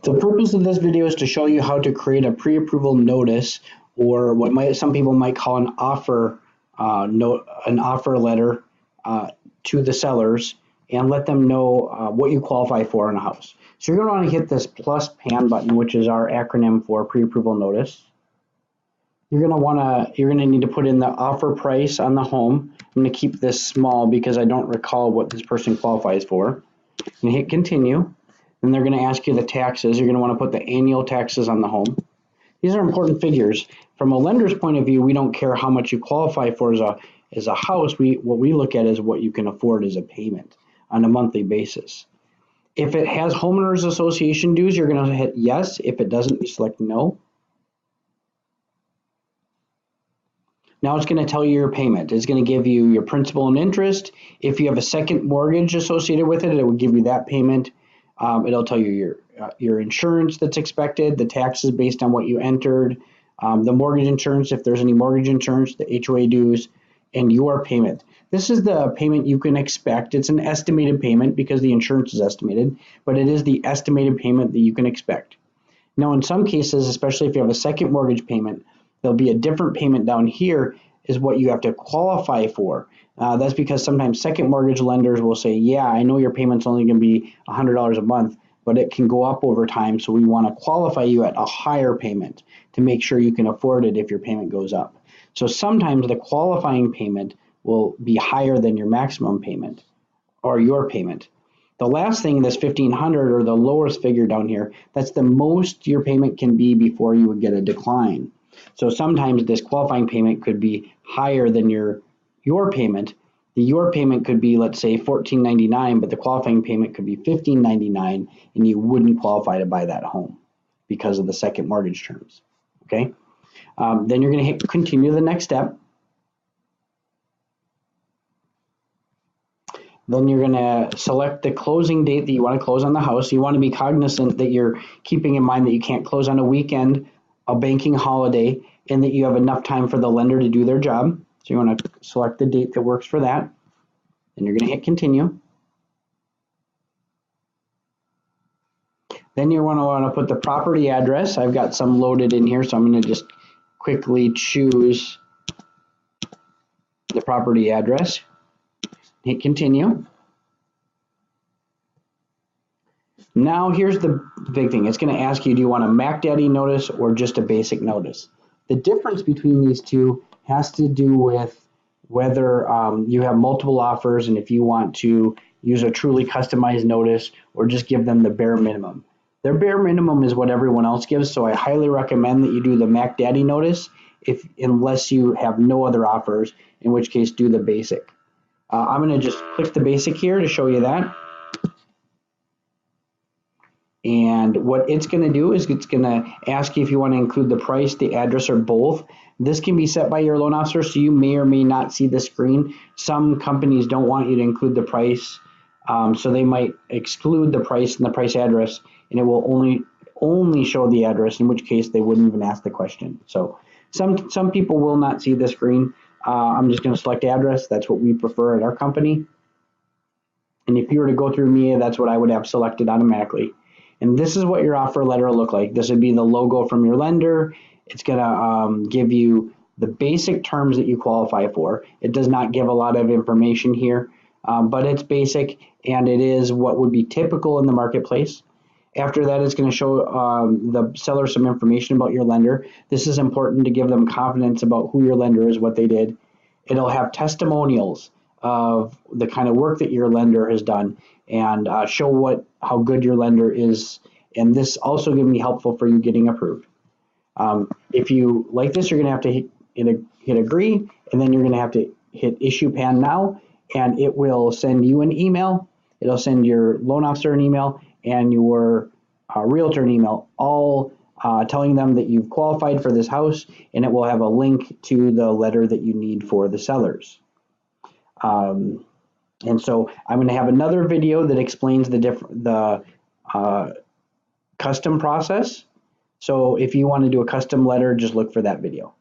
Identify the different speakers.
Speaker 1: The purpose of this video is to show you how to create a pre-approval notice, or what some people might call an offer letter to the sellers, and let them know what you qualify for in a house. So you're going to want to hit this plus PAN button, which is our acronym for pre-approval notice. You're going to need to put in the offer price on the home. I'm going to keep this small because I don't recall what this person qualifies for. And hit continue. Then they're going to ask you the taxes. You're going to want to put the annual taxes on the home. These are important figures. From a lender's point of view, we don't care how much you qualify for as a house. What we look at is what you can afford as a payment on a monthly basis. If it has homeowners association dues, you're going to hit yes. If it doesn't, you select no. Now it's going to tell you your payment. It's going to give you your principal and interest. If you have a second mortgage associated with it, it will give you that payment. It'll tell you your insurance that's expected, the taxes based on what you entered, the mortgage insurance, if there's any mortgage insurance, the HOA dues, and your payment. This is the payment you can expect. It's an estimated payment because the insurance is estimated, but it is the estimated payment that you can expect. Now, in some cases, especially if you have a second mortgage payment, there'll be a different payment down here is what you have to qualify for. That's because sometimes second mortgage lenders will say, yeah, I know your payment's only going to be $100 a month, but it can go up over time, so we want to qualify you at a higher payment to make sure you can afford it if your payment goes up. So sometimes the qualifying payment will be higher than your maximum payment or your payment. The last thing, this $1,500 or the lowest figure down here, that's the most your payment can be before you would get a decline. So sometimes this qualifying payment could be higher than your payment. Your payment could be, let's say, $1,499, but the qualifying payment could be $1,599, and you wouldn't qualify to buy that home because of the second mortgage terms. Okay. Then you're going to hit continue the next step. Then you're going to select the closing date that you want to close on the house. You want to be cognizant that you're keeping in mind that you can't close on a weekend, a banking holiday, and that you have enough time for the lender to do their job. So you want to select the date that works for that. Then you're going to hit continue. Then you want to put the property address. I've got some loaded in here, so I'm going to just quickly choose the property address. Hit continue. Now here's the big thing. It's going to ask you, do you want a Mac Daddy notice or just a basic notice? The difference between these two has to do with whether you have multiple offers and if you want to use a truly customized notice or just give them the bare minimum. Their bare minimum is what everyone else gives, so I highly recommend that you do the Mac Daddy notice unless you have no other offers, in which case do the basic. I'm going to just click the basic here to show you that. And what it's going to do is it's going to ask you if you want to include the price, the address, or both. This can be set by your loan officer, so you may or may not see the screen. Some companies don't want you to include the price, so they might exclude the price and the price address, and it will only show the address, in which case they wouldn't even ask the question. So some people will not see the screen. I'm just going to select address. That's what we prefer at our company. And if you were to go through me, that's what I would have selected automatically. And this is what your offer letter will look like. This would be the logo from your lender. It's going to give you the basic terms that you qualify for. It does not give a lot of information here, but it's basic, and it is what would be typical in the marketplace. After that, it's going to show the seller some information about your lender. This is important to give them confidence about who your lender is, what they did. It'll have testimonials of the kind of work that your lender has done and show how good your lender is. And this also can be helpful for you getting approved. If you like this, you're going to have to hit agree, and then you're going to have to hit issue PAN now, and it will send you an email. It'll send your loan officer an email and your realtor an email, all telling them that you've qualified for this house, and it will have a link to the letter that you need for the sellers. And so I'm going to have another video that explains the custom process. So if you want to do a custom letter, just look for that video.